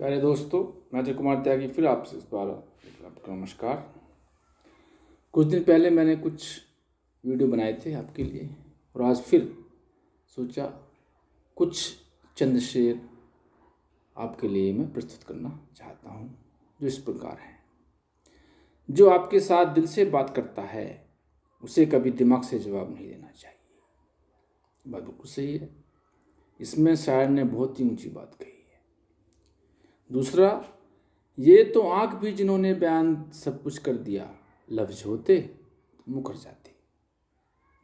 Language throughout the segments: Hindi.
प्यारे दोस्तों, मैं अजय कुमार त्यागी फिर आपसे इस बार आपका नमस्कार। कुछ दिन पहले मैंने कुछ वीडियो बनाए थे आपके लिए और आज फिर सोचा कुछ चंद शेर आपके लिए मैं प्रस्तुत करना चाहता हूँ, जो इस प्रकार हैं। जो आपके साथ दिल से बात करता है उसे कभी दिमाग से जवाब नहीं देना चाहिए। बात बिल्कुल सही है। इसमें शायर ने बहुत ही ऊंची बात कही है। दूसरा, ये तो आंख भी जिन्होंने बयान सब कुछ कर दिया, लफ्ज होते तो मुकर जाते।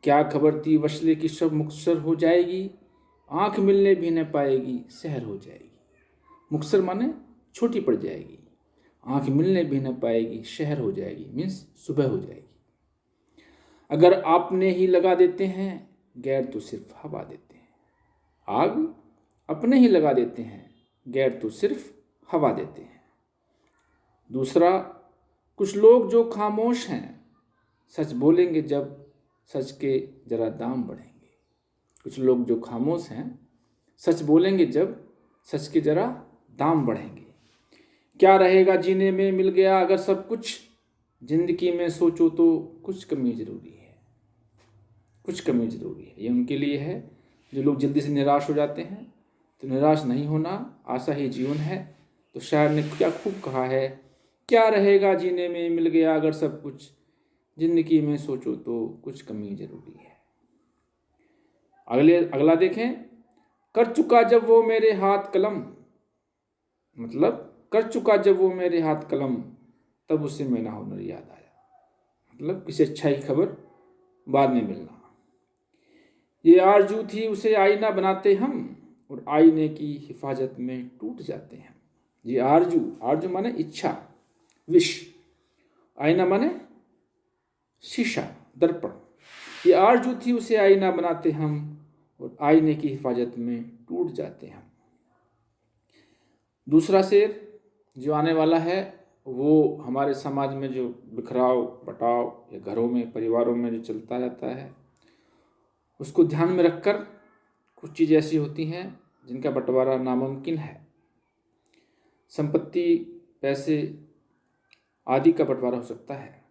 क्या खबर थी वशले की शब मुक्सर हो जाएगी, आंख मिलने भी न पाएगी सहर हो जाएगी। मुक्सर माने छोटी पड़ जाएगी, आंख मिलने भी न पाएगी शहर हो जाएगी, मीन्स सुबह हो जाएगी। अगर आपने ही लगा देते हैं, गैर तो सिर्फ हवा देते हैं। आग अपने ही लगा देते हैं, गैर तो सिर्फ हवा देते हैं। दूसरा, कुछ लोग जो खामोश हैं सच बोलेंगे जब सच के जरा दाम बढ़ेंगे। कुछ लोग जो खामोश हैं सच बोलेंगे जब सच के जरा दाम बढ़ेंगे। क्या रहेगा जीने में मिल गया अगर सब कुछ, जिंदगी में सोचो तो कुछ कमी जरूरी है। कुछ कमी जरूरी है, ये उनके लिए है जो लोग जल्दी से निराश हो जाते हैं। तो निराश नहीं होना, आशा ही जीवन है। तो शायर ने क्या खूब कहा है, क्या रहेगा जीने में मिल गया अगर सब कुछ, जिंदगी में सोचो तो कुछ कमी जरूरी है। अगला देखें। कर चुका जब वो मेरे हाथ कलम, मतलब कर चुका जब वो मेरे हाथ कलम, तब उसे मेरा हुनर याद आया। मतलब किसी अच्छाई की खबर बाद में मिलना। ये आरजू थी उसे आईना बनाते हम, और आईने की हिफाजत में टूट जाते हैं। ये आरजू माने इच्छा, विश। आईना माने शीशा, दर्पण। ये आरजू थी उसे आईना बनाते हम, और आईने की हिफाजत में टूट जाते हैं। दूसरा शेर जो आने वाला है वो हमारे समाज में जो बिखराव बटाव या घरों में परिवारों में जो चलता रहता है, उसको ध्यान में रखकर कुछ चीज़ें ऐसी होती हैं जिनका बंटवारा नामुमकिन है। संपत्ति, पैसे आदि का बंटवारा हो सकता है,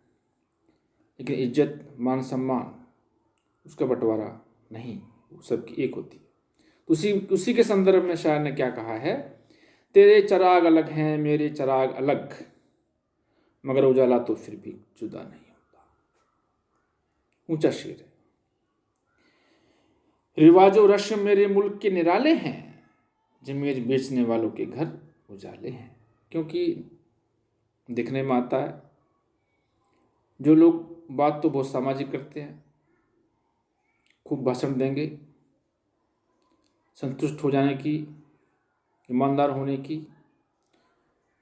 लेकिन इज्जत, मान सम्मान, उसका बंटवारा नहीं, वो सबकी एक होती है। तो उसी के संदर्भ में शायर ने क्या कहा है, तेरे चराग अलग हैं मेरे चराग अलग, मगर उजाला तो फिर भी जुदा नहीं होता। ऊंचा शेर है। रिवाजो रस्म मेरे मुल्क के निराले हैं, जमीर बेचने वालों के घर उजाले हैं। क्योंकि दिखने में आता है, जो लोग बात तो बहुत सामाजिक करते हैं, खूब भाषण देंगे, संतुष्ट हो जाने की, ईमानदार होने की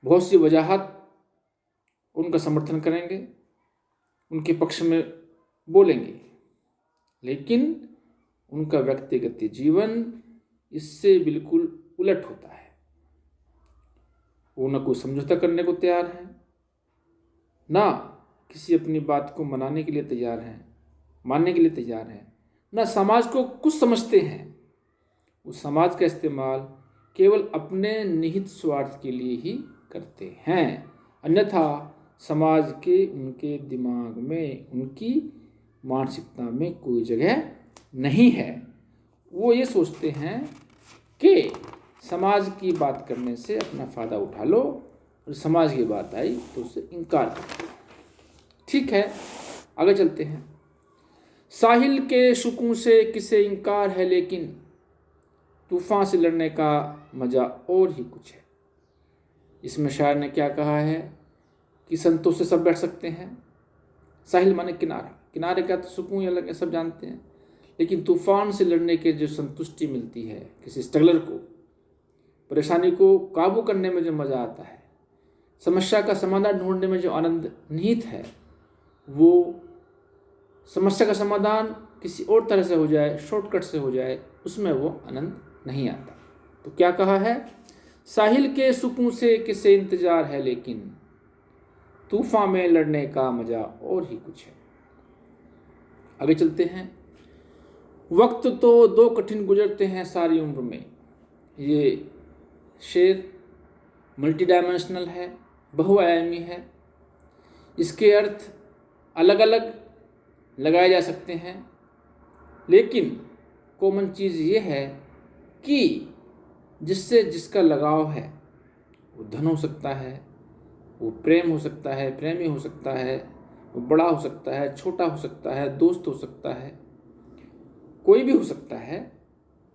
बहुत सी वजाहत उनका समर्थन करेंगे, उनके पक्ष में बोलेंगे, लेकिन उनका व्यक्तिगत जीवन इससे बिल्कुल उलट होता है। वो न कोई समझौता करने को तैयार है, ना किसी अपनी बात को मनाने के लिए तैयार हैं, मानने के लिए तैयार हैं, ना समाज को कुछ समझते हैं। वो समाज का इस्तेमाल केवल अपने निहित स्वार्थ के लिए ही करते हैं, अन्यथा समाज के उनके दिमाग में, उनकी मानसिकता में कोई जगह नहीं है। वो ये सोचते हैं कि समाज की बात करने से अपना फ़ायदा उठा लो, और समाज की बात आई तो उससे इनकार कर दो। ठीक है, आगे चलते हैं। साहिल के सुकून से किसे इनकार है, लेकिन तूफान से लड़ने का मज़ा और ही कुछ है। इसमें शायर ने क्या कहा है कि संतोष से सब बैठ सकते हैं। साहिल माने किनारा, किनारे का तो सुकून अलग है, सब जानते हैं, लेकिन तूफान से लड़ने के जो संतुष्टि मिलती है, किसी स्ट्रगलर को, परेशानी को काबू करने में जो मज़ा आता है, समस्या का समाधान ढूंढने में जो आनंद निहित है, वो समस्या का समाधान किसी और तरह से हो जाए, शॉर्टकट से हो जाए, उसमें वो आनंद नहीं आता। तो क्या कहा है, साहिल के सुकून से किसे इंतजार है, लेकिन तूफान में लड़ने का मजा और ही कुछ है। आगे चलते हैं। वक्त तो दो कठिन गुजरते हैं सारी उम्र में। ये शेर मल्टी डायमेंशनल है, बहुआयामी है। इसके अर्थ अलग अलग लगाए जा सकते हैं, लेकिन कॉमन चीज़ ये है कि जिससे जिसका लगाव है वो धन हो सकता है, वो प्रेम हो सकता है, प्रेमी हो सकता है, वो बड़ा हो सकता है, छोटा हो सकता है, दोस्त हो सकता है, कोई भी हो सकता है।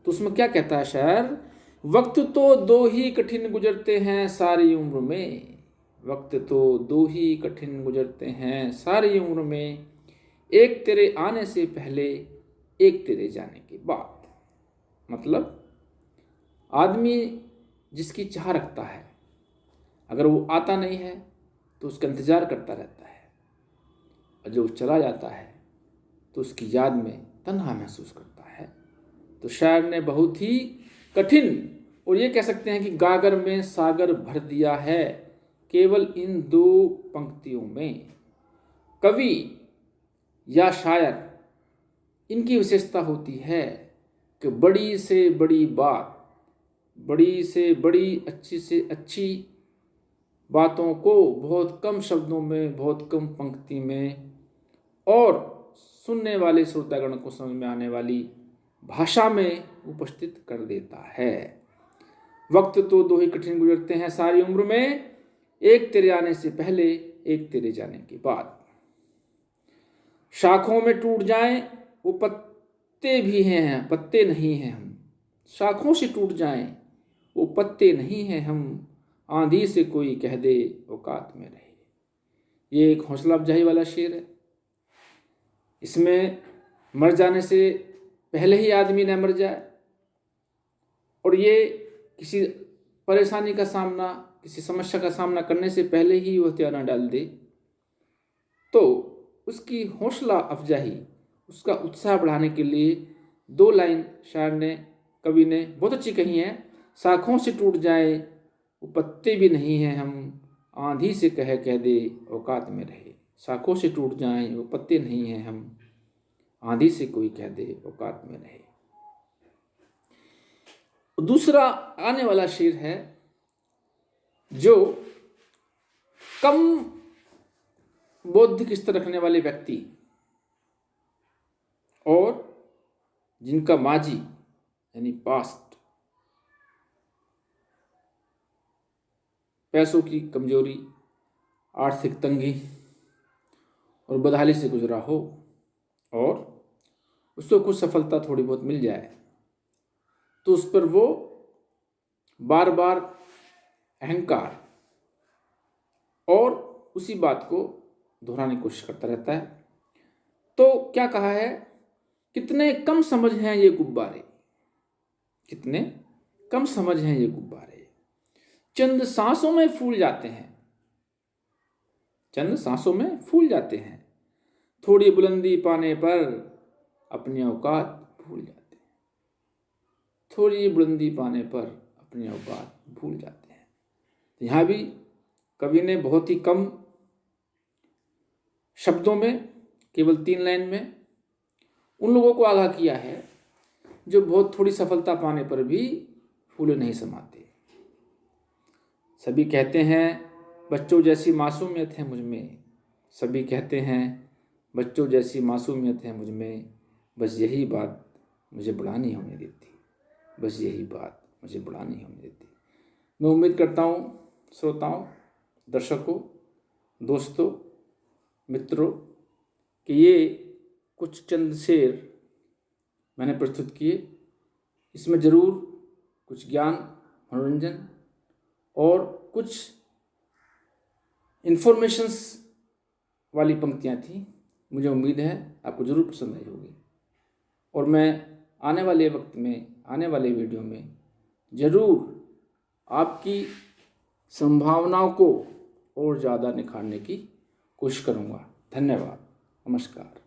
तो उसमें क्या कहता है शायर, वक्त तो दो ही कठिन गुजरते हैं सारी उम्र में, वक्त तो दो ही कठिन गुजरते हैं सारी उम्र में, एक तेरे आने से पहले एक तेरे जाने के बाद। मतलब आदमी जिसकी चाह रखता है, अगर वो आता नहीं है तो उसका इंतज़ार करता रहता है, और जो चला जाता है तो उसकी याद में तन्हा महसूस करता है। तो शायर ने बहुत ही कठिन, और ये कह सकते हैं कि गागर में सागर भर दिया है केवल इन दो पंक्तियों में। कवि या शायर, इनकी विशेषता होती है कि बड़ी से बड़ी बात, बड़ी से बड़ी, अच्छी से अच्छी बातों को बहुत कम शब्दों में, बहुत कम पंक्ति में, और सुनने वाले श्रोतागण को समझ में आने वाली भाषा में उपस्थित कर देता है। वक्त तो दो ही कठिन गुजरते हैं सारी उम्र में, एक तेरे आने से पहले एक तेरे जाने के बाद। शाखों में टूट जाएं वो पत्ते भी हैं, पत्ते नहीं हैं हम, शाखों से टूट जाएं वो पत्ते नहीं हैं हम, आंधी से कोई कह दे औकात में रहे। ये एक हौसला अफजाई वाला शेर है। इसमें मर जाने से पहले ही आदमी न मर जाए, और ये किसी परेशानी का सामना, किसी समस्या का सामना करने से पहले ही वो हथियार न डाल दे, तो उसकी हौसला अफजाई, उसका उत्साह बढ़ाने के लिए दो लाइन शायर ने, कवि ने बहुत अच्छी कही है। शाखों से टूट जाए वो पत्ते भी नहीं हैं हम, आंधी से कह दे औकात में रहे। शाखों से टूट जाएं वो पत्ते नहीं हैं हम, आंधी से कोई कह दे औकात में रहे। दूसरा आने वाला शेर है जो कम बौद्धिक स्तर रखने वाले व्यक्ति और जिनका माजी यानी पास्ट पैसों की कमजोरी, आर्थिक तंगी और बदहाली से गुजरा हो, और उसको कुछ सफलता थोड़ी बहुत मिल जाए तो उस पर वो बार बार अहंकार और उसी बात को दोहराने की कोशिश करता रहता है। तो क्या कहा है, कितने कम समझ हैं ये गुब्बारे, कितने कम समझ हैं ये गुब्बारे, चंद सांसों में फूल जाते हैं, चंद सांसों में फूल जाते हैं, थोड़ी बुलंदी पाने पर अपनी औकात भूल जाते हैं, थोड़ी बुलंदी पाने पर अपनी औकात भूल जाते हैं। तो यहाँ भी कवि ने बहुत ही कम शब्दों में, केवल 3 लाइन में उन लोगों को आगाह किया है जो बहुत थोड़ी सफलता पाने पर भी फूले नहीं समाते। सभी कहते हैं बच्चों जैसी मासूमियत है मुझ में, सभी कहते हैं बच्चों जैसी मासूमियत है मुझ में, बस यही बात मुझे बड़ा नहीं होने देती, बस यही बात मुझे बड़ा नहीं होने देती। मैं उम्मीद करता हूँ श्रोताओं, दर्शकों, दोस्तों, मित्रों कि ये कुछ चंद शेर मैंने प्रस्तुत किए, इसमें ज़रूर कुछ ज्ञान, मनोरंजन और कुछ इन्फॉर्मेशंस वाली पंक्तियाँ थी। मुझे उम्मीद है आपको ज़रूर पसंद आई होगी, और मैं आने वाले वक्त में, आने वाले वीडियो में ज़रूर आपकी संभावनाओं को और ज़्यादा निखारने की कोशिश करूँगा। धन्यवाद, नमस्कार।